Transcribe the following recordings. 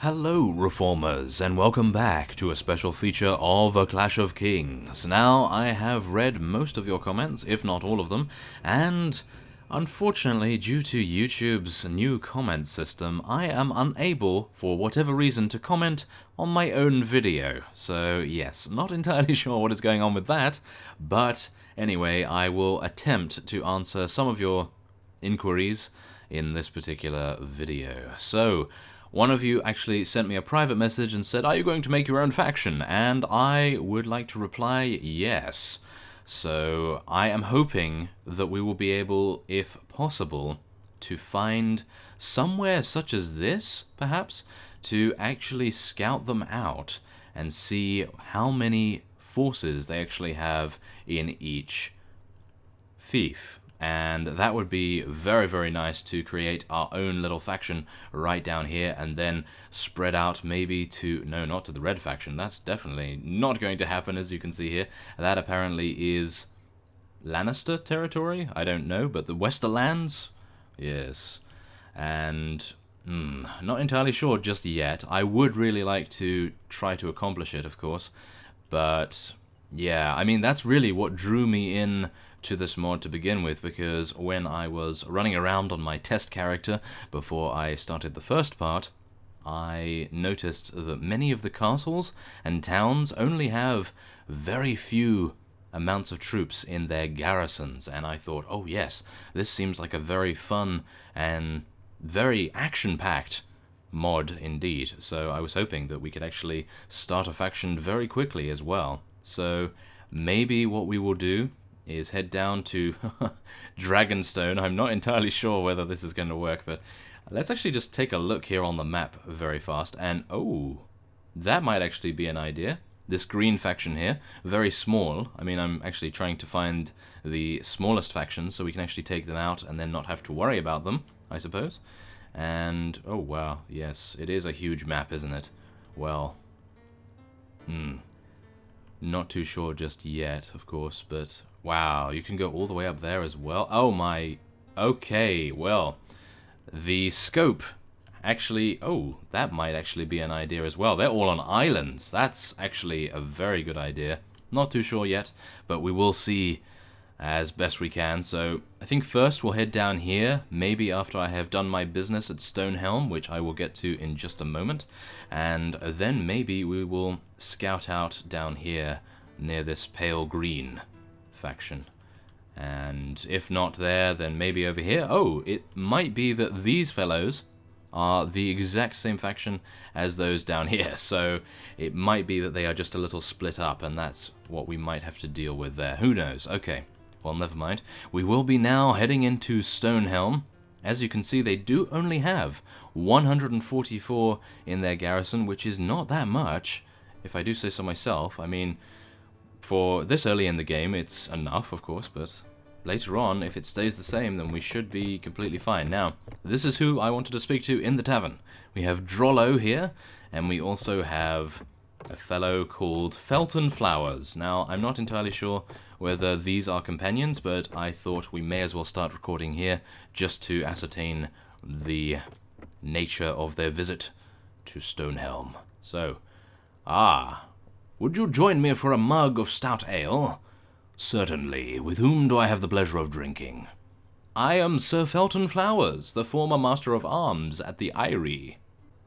Hello, Reformers, and welcome back to a special feature of A Clash of Kings. Now, I have read most of your comments, if not all of them, and unfortunately, due to YouTube's new comment system, I am unable, for whatever reason, to comment on my own video. So, yes, not entirely sure what is going on with that, but anyway, I will attempt to answer some of your inquiries in this particular video. So, one of you actually sent me a private message and said, "Are you going to make your own faction?" And I would like to reply, yes. So I am hoping that we will be able, if possible, to find somewhere such as this, perhaps, to actually scout them out and see how many forces they actually have in each fief. And that would be very, very nice to create our own little faction right down here and then spread out maybe to... No, not to the red faction. That's definitely not going to happen, as you can see here. That apparently is Lannister territory? I don't know, but the Westerlands? Yes. And... not entirely sure just yet. I would really like to try to accomplish it, of course. But... yeah, I mean, that's really what drew me in to this mod to begin with, because when I was running around on my test character before I started the first part, I noticed that many of the castles and towns only have very few amounts of troops in their garrisons, and I thought, oh yes, this seems like a very fun and very action-packed mod indeed. So I was hoping that we could actually start a faction very quickly as well. So maybe what we will do is head down to Dragonstone. I'm not entirely sure whether this is going to work, but let's actually just take a look here on the map very fast. And oh, that might actually be an idea. This green faction here, very small. I mean, I'm actually trying to find the smallest factions so we can actually take them out and then not have to worry about them, I suppose. And oh wow, yes, it is a huge map, isn't it? Well, not too sure just yet, of course, but wow, you can go all the way up there as well. Oh my, okay, well, the scope actually, oh, that might actually be an idea as well. They're all on islands. That's actually a very good idea. Not too sure yet, but we will see as best we can. So I think first we'll head down here, maybe after I have done my business at Stonehelm, which I will get to in just a moment, and then maybe we will scout out down here near this pale green faction. And if not there, then maybe over here. Oh, it might be that these fellows are the exact same faction as those down here, so it might be that they are just a little split up, and that's what we might have to deal with there. Who knows? Okay. Well, never mind. We will be now heading into Stonehelm. As you can see, they do only have 144 in their garrison, which is not that much, if I do say so myself. I mean, for this early in the game, it's enough, of course, but later on, if it stays the same, then we should be completely fine. Now, this is who I wanted to speak to in the tavern. We have Drollo here, and we also have a fellow called Felton Flowers. Now, I'm not entirely sure whether these are companions, but I thought we may as well start recording here just to ascertain the nature of their visit to Stonehelm. So, would you join me for a mug of stout ale? Certainly. With whom do I have the pleasure of drinking? I am Sir Felton Flowers, the former Master of Arms at the Eyrie.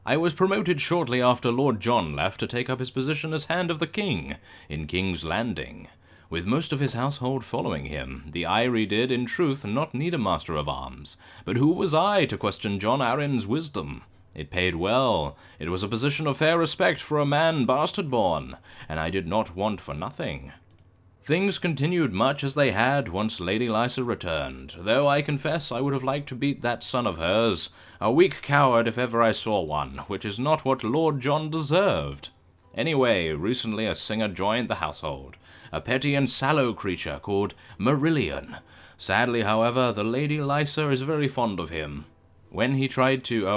I was promoted shortly after Lord John left to take up his position as Hand of the King in King's Landing. With most of his household following him, the Eyrie did, in truth, not need a Master of Arms. But who was I to question John Arryn's wisdom? It paid well. It was a position of fair respect for a man bastard-born, and I did not want for nothing. Things continued much as they had once Lady Lysa returned, though I confess I would have liked to beat that son of hers, a weak coward if ever I saw one, which is not what Lord John deserved. Anyway, recently a singer joined the household, a petty and sallow creature called Marillion. Sadly, however, the Lady Lysa is very fond of him. When he tried to,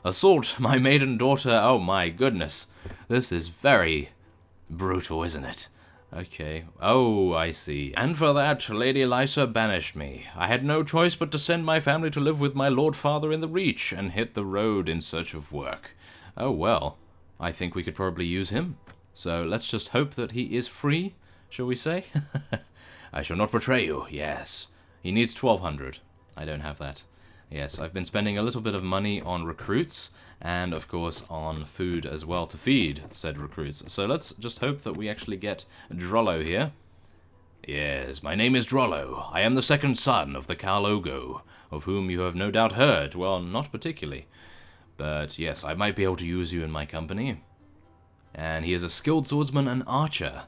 assault my maiden daughter, oh my goodness, this is very brutal, isn't it? Okay. Oh, I see. And for that, Lady Lysa banished me. I had no choice but to send my family to live with my lord father in the Reach and hit the road in search of work. Oh, well, I think we could probably use him. So let's just hope that he is free, shall we say? I shall not betray you, yes. He needs 1,200. I don't have that. Yes, I've been spending a little bit of money on recruits, and of course on food as well to feed said recruits. So let's just hope that we actually get Drollo here. Yes, my name is Drollo. I am the second son of the Carlogo, of whom you have no doubt heard. Well, not particularly. But yes, I might be able to use you in my company. And he is a skilled swordsman and archer.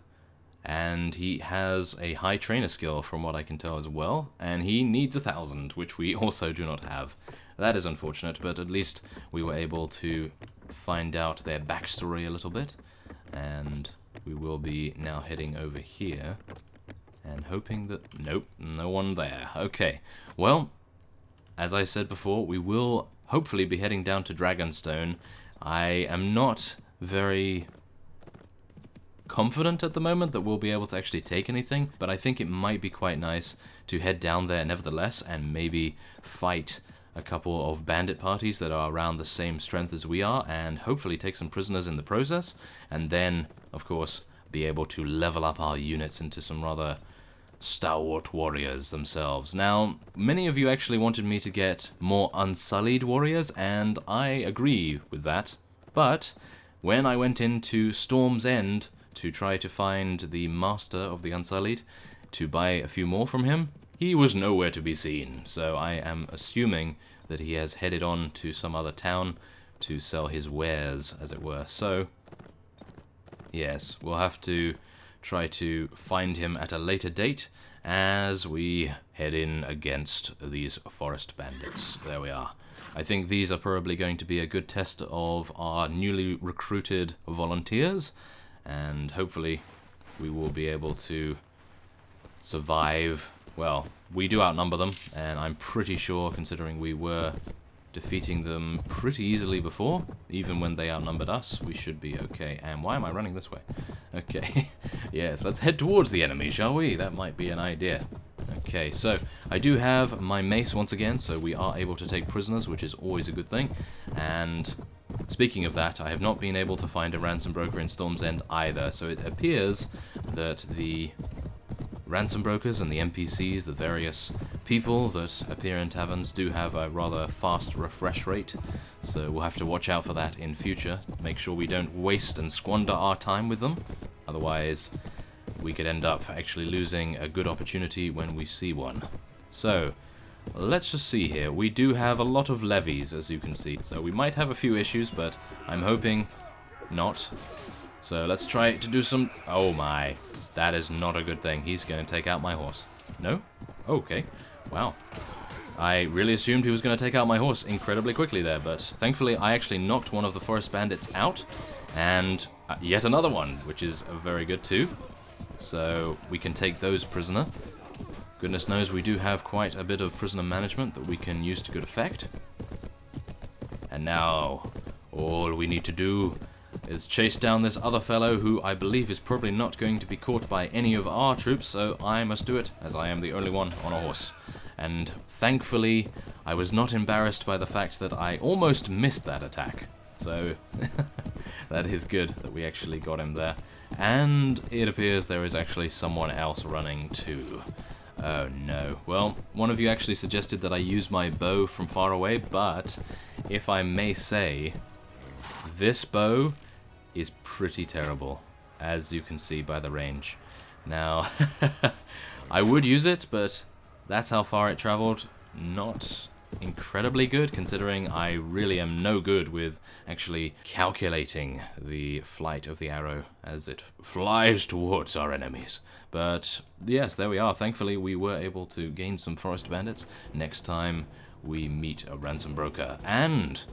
And he has a high trainer skill from what I can tell as well. And he needs 1,000, which we also do not have. That is unfortunate, but at least we were able to find out their backstory a little bit. And we will be now heading over here. And hoping that... Nope, no one there. Okay, well, as I said before, we will hopefully be heading down to Dragonstone. I am not very confident at the moment that we'll be able to actually take anything, but I think it might be quite nice to head down there nevertheless and maybe fight a couple of bandit parties that are around the same strength as we are, and hopefully take some prisoners in the process, and then, of course, be able to level up our units into some rather stalwart warriors themselves. Now, many of you actually wanted me to get more unsullied warriors, and I agree with that, but when I went into Storm's End to try to find the master of the Unsullied to buy a few more from him, he was nowhere to be seen, so I am assuming that he has headed on to some other town to sell his wares, as it were. So, yes, we'll have to try to find him at a later date as we head in against these forest bandits. There we are. I think these are probably going to be a good test of our newly recruited volunteers, and hopefully we will be able to survive. Well, we do outnumber them, and I'm pretty sure, considering we were defeating them pretty easily before, even when they outnumbered us, we should be okay. And why am I running this way? Okay, yes, let's head towards the enemy, shall we? That might be an idea. Okay, so I do have my mace once again, so we are able to take prisoners, which is always a good thing. And speaking of that, I have not been able to find a ransom broker in Storm's End either, so it appears that the ransom brokers and the NPCs, the various people that appear in taverns, do have a rather fast refresh rate, so we'll have to watch out for that in future. Make sure we don't waste and squander our time with them, otherwise we could end up actually losing a good opportunity when we see one. So, let's just see here. We do have a lot of levies, as you can see, so we might have a few issues, but I'm hoping not. So let's try to do some... Oh my, that is not a good thing. He's going to take out my horse. No? Okay. Wow. I really assumed he was going to take out my horse incredibly quickly there, but thankfully I actually knocked one of the forest bandits out, and yet another one, which is very good too. So we can take those prisoner. Goodness knows we do have quite a bit of prisoner management that we can use to good effect. And now, all we need to do is chase down this other fellow who I believe is probably not going to be caught by any of our troops, so I must do it, as I am the only one on a horse. And thankfully, I was not embarrassed by the fact that I almost missed that attack. So, that is good that we actually got him there. And it appears there is actually someone else running too. Oh no. Well, one of you actually suggested that I use my bow from far away, but if I may say, this bow is pretty terrible, as you can see by the range. Now, I would use it, but that's how far it traveled. Not incredibly good, considering I really am no good with actually calculating the flight of the arrow as it flies towards our enemies. But yes, there we are. Thankfully, we were able to gain some forest bandits next time we meet a ransom broker. And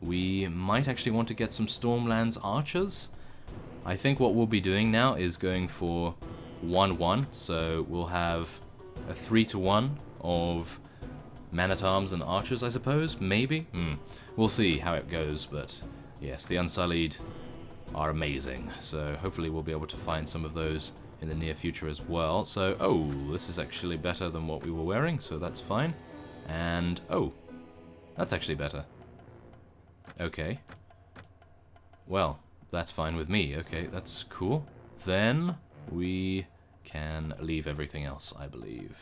we might actually want to get some Stormlands archers. I think what we'll be doing now is going for 1-1, so we'll have a 3-to-1 of man-at-arms and archers, I suppose, maybe? We'll see how it goes, but yes, the Unsullied are amazing, so hopefully we'll be able to find some of those in the near future as well. So, oh, this is actually better than what we were wearing, so that's fine. And, oh, that's actually better. Okay. well, that's fine with me. Okay, that's cool. Then we can leave everything else, I believe.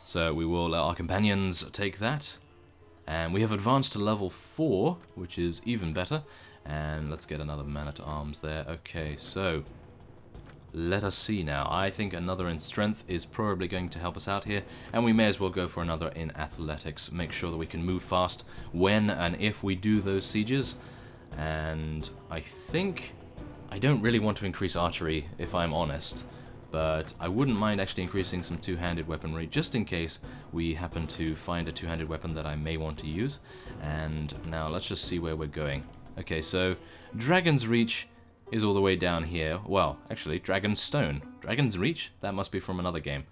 So we will let our companions take that. And we have advanced to level 4, which is even better. And let's get another man-at-arms there. Okay, so let us see now. I think another in strength is probably going to help us out here. And we may as well go for another in athletics. Make sure that we can move fast when and if we do those sieges. And I think I don't really want to increase archery, if I'm honest. But I wouldn't mind actually increasing some two-handed weaponry, just in case we happen to find a two-handed weapon that I may want to use. And now let's just see where we're going. Okay, so Dragon's Reach is all the way down here. Well, actually, Dragon's Stone. Dragon's Reach? That must be from another game.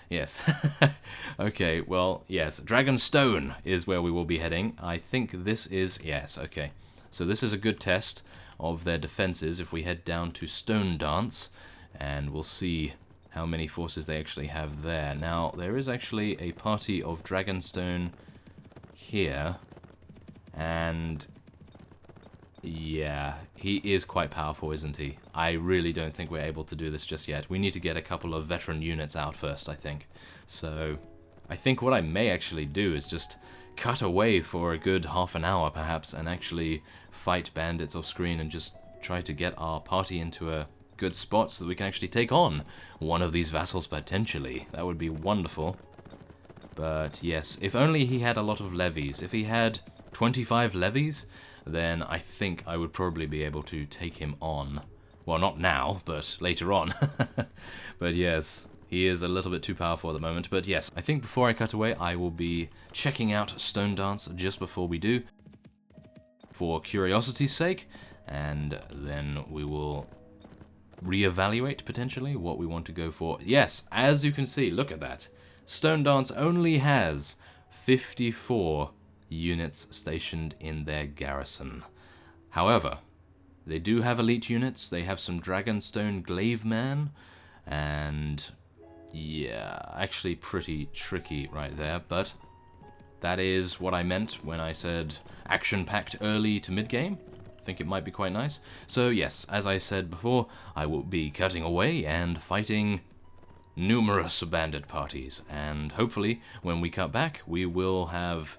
Yes. Okay, well, yes. Dragon's Stone is where we will be heading. I think this is... Yes, okay. So this is a good test of their defenses if we head down to Stone Dance. And we'll see how many forces they actually have there. Now, there is actually a party of Dragonstone here. And yeah, he is quite powerful, isn't he? I really don't think we're able to do this just yet. We need to get a couple of veteran units out first, I think. So I think what I may actually do is just cut away for a good half an hour, perhaps, and actually fight bandits off screen and just try to get our party into a good spot so that we can actually take on one of these vassals potentially. That would be wonderful. But yes, if only he had a lot of levies. If he had 25 levies, then I think I would probably be able to take him on. Well, not now, but later on. But yes, he is a little bit too powerful at the moment. But yes, I think before I cut away, I will be checking out Stone Dance just before we do, for curiosity's sake, and then we will reevaluate potentially what we want to go for. Yes, as you can see, look at that. Stone Dance only has 54 units stationed in their garrison. However, they do have elite units. They have some Dragonstone Glaive Man, and yeah, actually pretty tricky right there, but that is what I meant when I said action-packed early to mid-game. I think it might be quite nice. So yes, as I said before, I will be cutting away and fighting numerous bandit parties, and hopefully when we cut back we will have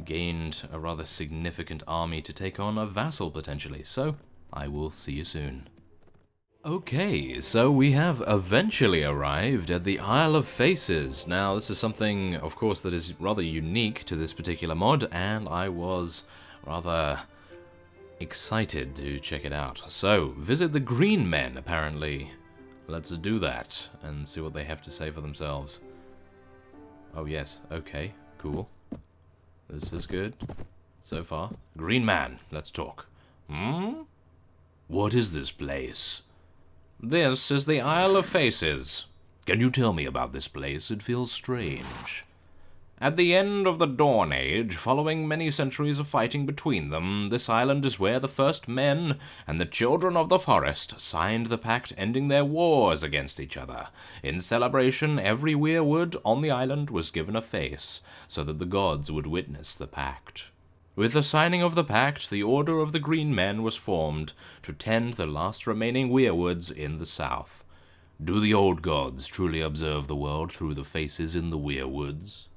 gained a rather significant army to take on a vassal potentially. So I will see you soon. Okay, so we have eventually arrived at the Isle of Faces. Now this is something, of course, that is rather unique to this particular mod, and I was rather excited to check it out. So, visit the Green Men, apparently. Let's do that, and see what they have to say for themselves. Oh yes, okay, cool. This is good, so far. Green Man, let's talk. What is this place? This is the Isle of Faces. Can you tell me about this place? It feels strange. At the end of the Dawn Age, following many centuries of fighting between them, this island is where the first men and the children of the forest signed the pact ending their wars against each other. In celebration, every weirwood on the island was given a face, so that the gods would witness the pact. With the signing of the pact, the Order of the Green Men was formed to tend the last remaining weirwoods in the south. Do the old gods truly observe the world through the faces in the weirwoods?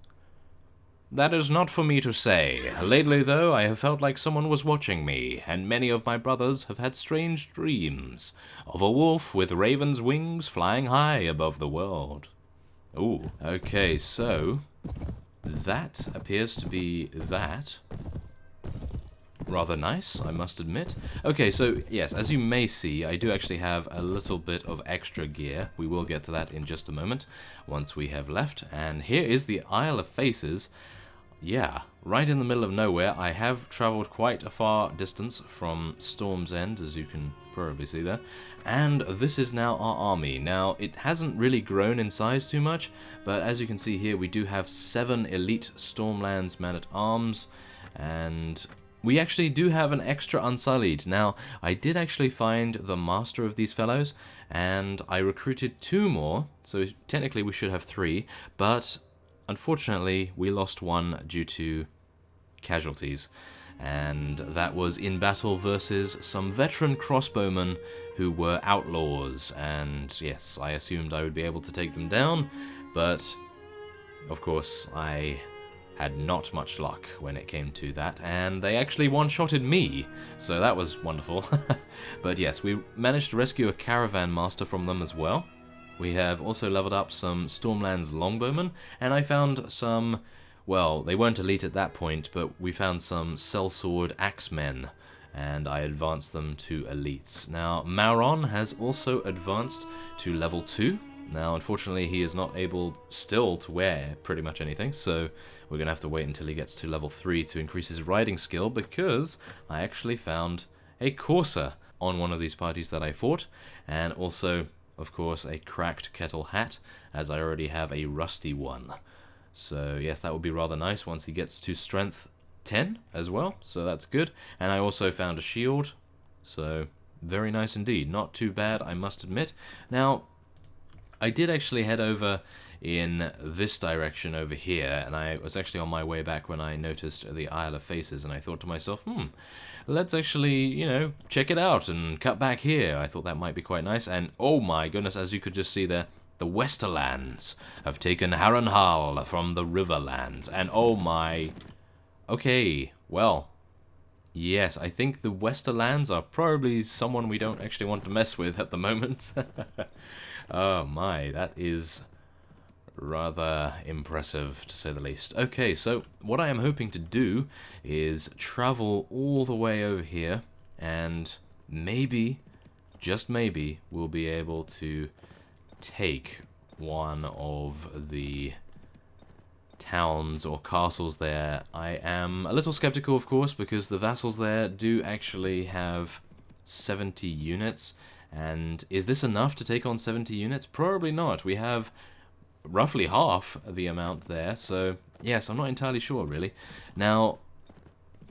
That is not for me to say. Lately, though, I have felt like someone was watching me, and many of my brothers have had strange dreams of a wolf with raven's wings flying high above the world. Ooh, okay, so that appears to be that. Rather nice, I must admit. Okay, so yes, as you may see, I do actually have a little bit of extra gear. We will get to that in just a moment, once we have left. And here is the Isle of Faces. Yeah, right in the middle of nowhere. I have traveled quite a far distance from Storm's End, as you can probably see there. And this is now our army. Now, it hasn't really grown in size too much, but as you can see here, we do have 7 elite Stormlands men-at-arms, and we actually do have an extra Unsullied. Now, I did actually find the master of these fellows, and I recruited 2 more, so technically we should have 3, but unfortunately we lost 1 due to casualties. and that was in battle versus some veteran crossbowmen who were outlaws, and yes, I assumed I would be able to take them down, but of course I had not much luck when it came to that, and they actually one-shotted me, so that was wonderful. But yes, we managed to rescue a caravan master from them as well. We have also leveled up some Stormlands longbowmen, and I found some, well, they weren't elite at that point, but we found some sellsword axemen, and I advanced them to elites. Now, Mauron has also advanced to level 2. Now, unfortunately, he is not able still to wear pretty much anything, so we're going to have to wait until he gets to level 3 to increase his riding skill, because I actually found a courser on one of these parties that I fought, and also, of course, a cracked kettle hat, as I already have a rusty one. So, yes, that would be rather nice once he gets to strength 10 as well, so that's good. And I also found a shield, so very nice indeed. Not too bad, I must admit. Now, I did actually head over in this direction over here, and I was actually on my way back when I noticed the Isle of Faces, and I thought to myself, let's actually, you know, check it out and cut back here. I thought that might be quite nice, and oh my goodness, as you could just see there, the Westerlands have taken Harrenhal from the Riverlands, and oh my... Okay, well, yes, I think the Westerlands are probably someone we don't actually want to mess with at the moment. Oh my, that is rather impressive, to say the least. Okay, so what I am hoping to do is travel all the way over here, and maybe, just maybe, we'll be able to take one of the towns or castles there. I am a little skeptical, of course, because the vassals there do actually have 70 units, and is this enough to take on 70 units? Probably not. We have roughly half the amount there, so yes, I'm not entirely sure, really. Now,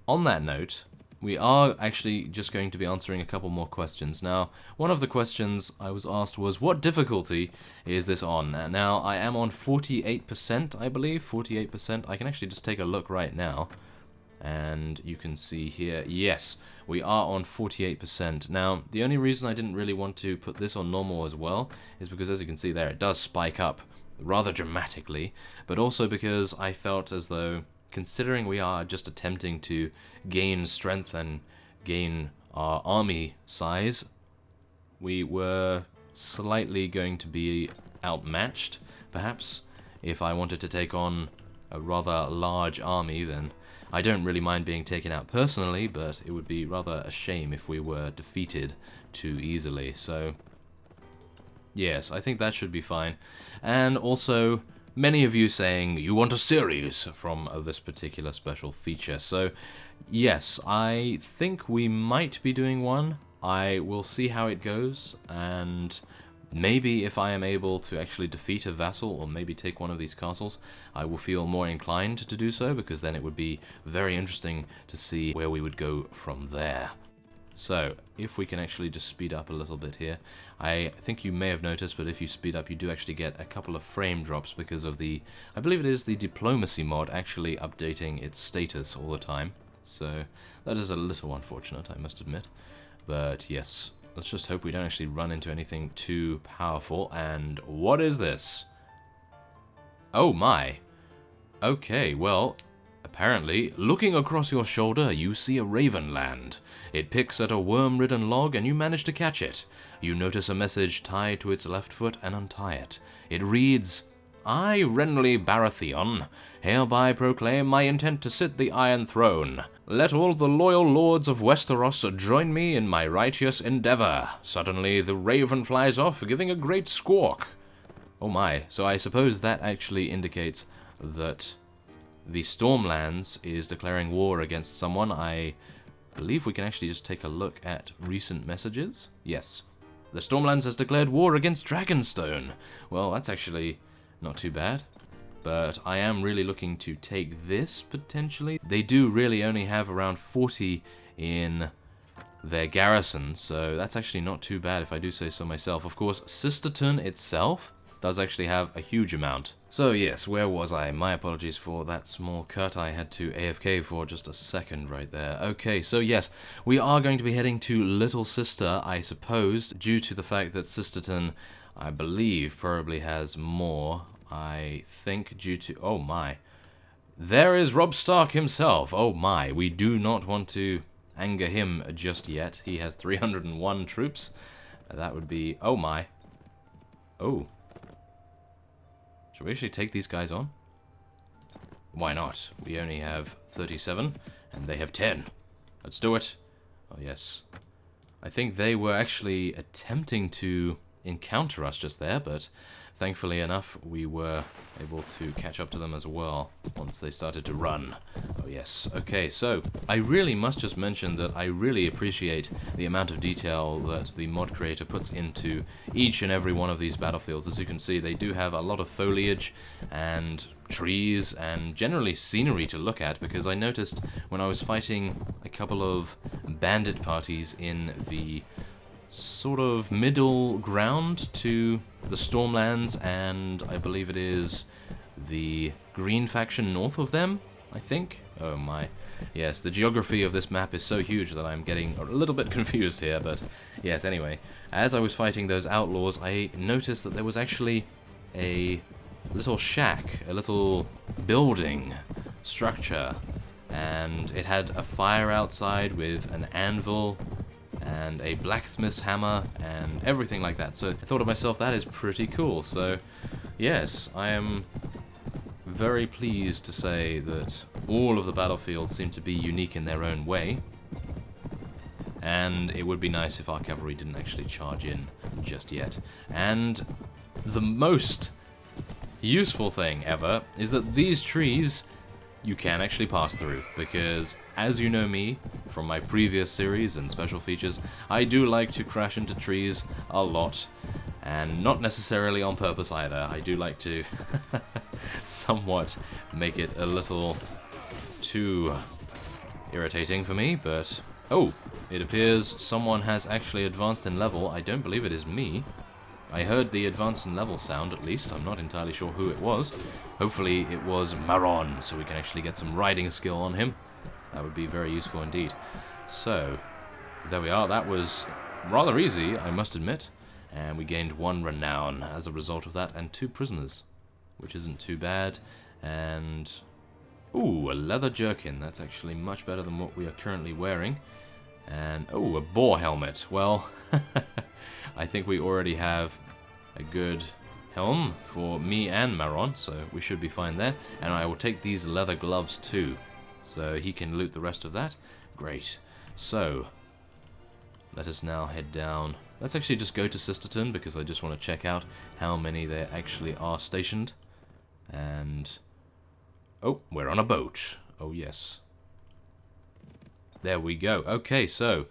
on that note, we are actually just going to be answering a couple more questions. Now, one of the questions I was asked was, what difficulty is this on? Now, I am on 48%, I believe, 48%. I can actually just take a look right now, and you can see here, yes, we are on 48%. Now, the only reason I didn't really want to put this on normal as well is because, as you can see there, it does spike up rather dramatically, but also because I felt as though, considering we are just attempting to gain strength and gain our army size, we were slightly going to be outmatched, perhaps. If I wanted to take on a rather large army, then I don't really mind being taken out personally, but it would be rather a shame if we were defeated too easily. So, yes, I think that should be fine. And also, many of you saying you want a series from this particular special feature. So, yes, I think we might be doing one. I will see how it goes, and maybe if I am able to actually defeat a vassal, or maybe take one of these castles, I will feel more inclined to do so, because then it would be very interesting to see where we would go from there. So, if we can actually just speed up a little bit here. I think you may have noticed, but if you speed up, you do actually get a couple of frame drops because of the, I believe it is the diplomacy mod actually updating its status all the time. So, that is a little unfortunate, I must admit. But yes, let's just hope we don't actually run into anything too powerful. And what is this? Oh my. Okay, well, apparently, looking across your shoulder, you see a raven land. It picks at a worm-ridden log and you manage to catch it. You notice a message tied to its left foot and untie it. It reads, I, Renly Baratheon, hereby proclaim my intent to sit the Iron Throne. Let all the loyal lords of Westeros join me in my righteous endeavor. Suddenly the raven flies off, giving a great squawk. Oh my, so I suppose that actually indicates that the Stormlands is declaring war against someone. I believe we can actually just take a look at recent messages. Yes, the Stormlands has declared war against Dragonstone. Well, that's actually not too bad. But I am really looking to take this, potentially. They do really only have around 40 in their garrison, so that's actually not too bad if I do say so myself. Of course, Sisterton itself does actually have a huge amount. So yes, where was I? My apologies for that small cut. I had to AFK for just a second right there. Okay, so yes, we are going to be heading to Little Sister, I suppose, due to the fact that Sisterton, I believe, probably has more. I think due to... oh my. There is Robb Stark himself. Oh my, we do not want to anger him just yet. He has 301 troops. That would be... oh my. Oh. Should we actually take these guys on? Why not? We only have 37, and they have 10. Let's do it. Oh, yes. I think they were actually attempting to encounter us just there, but thankfully enough, we were able to catch up to them as well once they started to run. Oh, yes. Okay, so I really must just mention that I really appreciate the amount of detail that the mod creator puts into each and every one of these battlefields. As you can see, they do have a lot of foliage and trees and generally scenery to look at, because I noticed when I was fighting a couple of bandit parties in the sort of middle ground to the Stormlands, and I believe it is the Green faction north of them, I think. Oh my. Yes, the geography of this map is so huge that I'm getting a little bit confused here, but yes, anyway. As I was fighting those outlaws, I noticed that there was actually a little shack, a little building structure, and it had a fire outside with an anvil and a blacksmith's hammer and everything like that. So I thought to myself, that is pretty cool. So yes, I am very pleased to say that all of the battlefields seem to be unique in their own way, and it would be nice if our cavalry didn't actually charge in just yet. And the most useful thing ever is that these trees you can actually pass through, because as you know me from my previous series and special features, I do like to crash into trees a lot, and not necessarily on purpose either. I do like to somewhat make it a little too irritating for me, but oh, it appears someone has actually advanced in level. I don't believe it is me. I heard the advance in level sound, at least. I'm not entirely sure who it was. Hopefully it was Maron, so we can actually get some riding skill on him. That would be very useful indeed. So, there we are. That was rather easy, I must admit. And we gained 1 renown as a result of that, and 2 prisoners, which isn't too bad. And, ooh, a leather jerkin. That's actually much better than what we are currently wearing. And, oh, a boar helmet. Well, I think we already have a good helm for me and Maron, so we should be fine there. And I will take these leather gloves too, so he can loot the rest of that. Great. So, let us now head down. Let's actually just go to Sisterton, because I just want to check out how many there actually are stationed. And, oh, we're on a boat. Oh, yes. There we go. Okay, so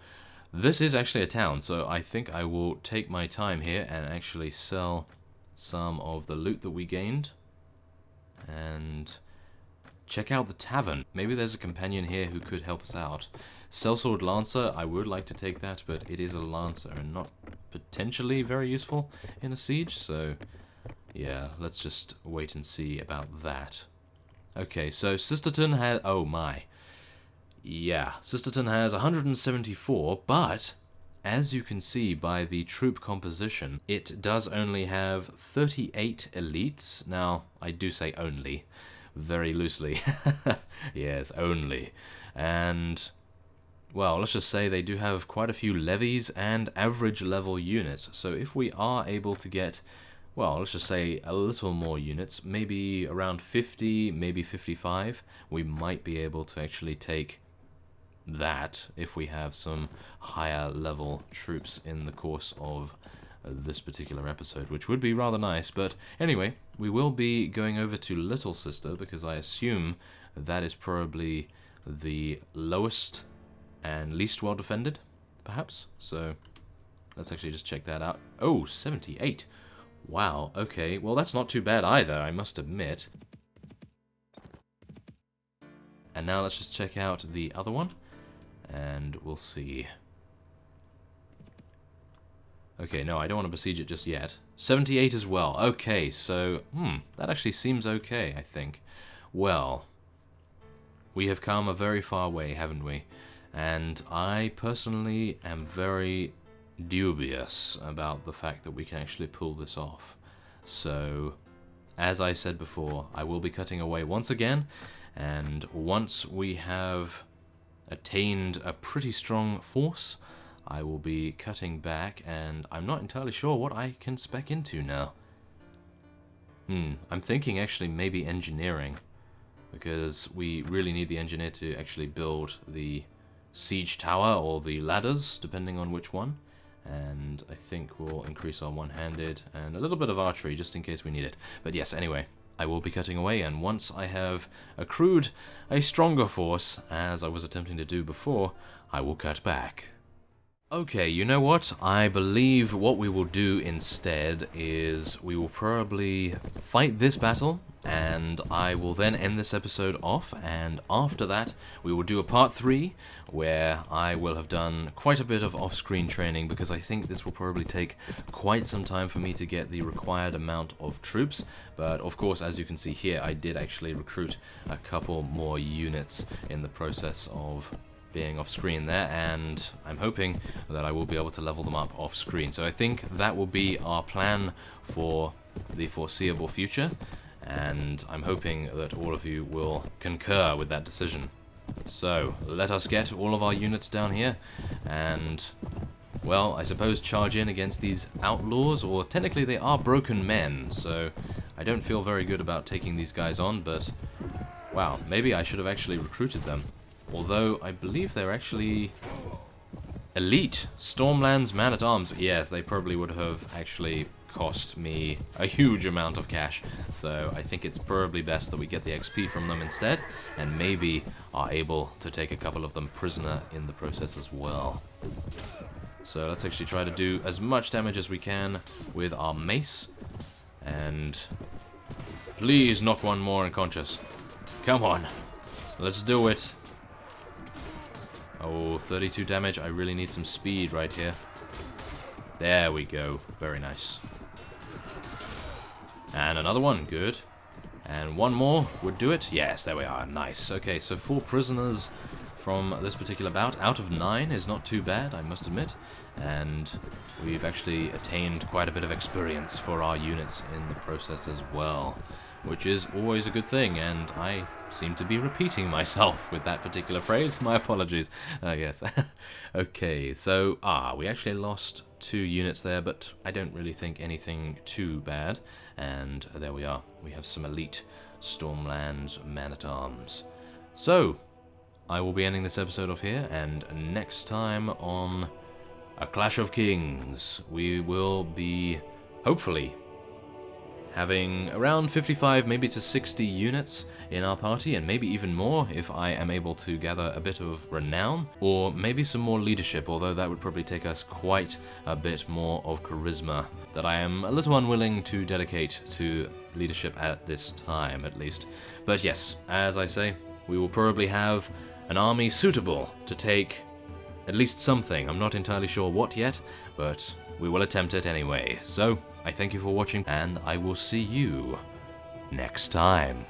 this is actually a town, so I think I will take my time here and actually sell some of the loot that we gained. And check out the tavern. Maybe there's a companion here who could help us out. Sellsword Lancer, I would like to take that, but it is a Lancer and not potentially very useful in a siege, so yeah, let's just wait and see about that. Okay, so Sisterton has... oh my. Yeah, Sisterton has 174, but as you can see by the troop composition, it does only have 38 elites. Now, I do say only, very loosely. Yes, only. And, well, let's just say they do have quite a few levies and average level units. So if we are able to get, well, let's just say a little more units, maybe around 50, maybe 55, we might be able to actually take that if we have some higher level troops in the course of this particular episode, which would be rather nice. But anyway, we will be going over to Little Sister, because I assume that is probably the lowest and least well defended, perhaps. So let's actually just check that out. Oh, 78. Wow, okay, well that's not too bad either, I must admit. And now let's just check out the other one, and we'll see. Okay, no, I don't want to besiege it just yet. 78 as well. Okay, so, that actually seems okay, I think. Well, we have come a very far way, haven't we? And I personally am very dubious about the fact that we can actually pull this off. So, as I said before, I will be cutting away once again, and once we have attained a pretty strong force, I will be cutting back, and I'm not entirely sure what I can spec into now. I'm thinking actually maybe engineering, because we really need the engineer to actually build the siege tower or the ladders, depending on which one. And I think we'll increase our one-handed and a little bit of archery just in case we need it. But yes, anyway, I will be cutting away, and once I have accrued a stronger force, as I was attempting to do before, I will cut back. Okay, you know what? I believe what we will do instead is we will probably fight this battle, and I will then end this episode off, and after that we will do a part 3 where I will have done quite a bit of off-screen training, because I think this will probably take quite some time for me to get the required amount of troops. But of course, as you can see here, I did actually recruit a couple more units in the process of being off screen there, and I'm hoping that I will be able to level them up off screen. So I think that will be our plan for the foreseeable future, and I'm hoping that all of you will concur with that decision. So let us get all of our units down here and, well, I suppose charge in against these outlaws, or technically they are broken men, so I don't feel very good about taking these guys on, but wow, maybe I should have actually recruited them. Although, I believe they're actually elite Stormlands man-at-arms. Yes, they probably would have actually cost me a huge amount of cash. So I think it's probably best that we get the XP from them instead, and maybe are able to take a couple of them prisoner in the process as well. So let's actually try to do as much damage as we can with our mace. And please knock one more unconscious. Come on. Let's do it. Oh, 32 damage. I really need some speed right here. There we go. Very nice. And another one. Good. And one more would do it. Yes, there we are. Nice. Okay, so 4 prisoners from this particular bout out of 9 is not too bad, I must admit. And we've actually attained quite a bit of experience for our units in the process as well, which is always a good thing, and I seem to be repeating myself with that particular phrase. My apologies. Yes. Okay, so, we actually lost 2 units there, but I don't really think anything too bad. And there we are. We have some elite Stormlands man-at-arms. So, I will be ending this episode off here, and next time on A Clash of Kings, we will be, hopefully, having around 55, maybe to 60 units in our party, and maybe even more if I am able to gather a bit of renown, or maybe some more leadership, although that would probably take us quite a bit more of charisma that I am a little unwilling to dedicate to leadership at this time, at least. But yes, as I say, we will probably have an army suitable to take at least something. I'm not entirely sure what yet, but we will attempt it anyway. So, I thank you for watching, and I will see you next time.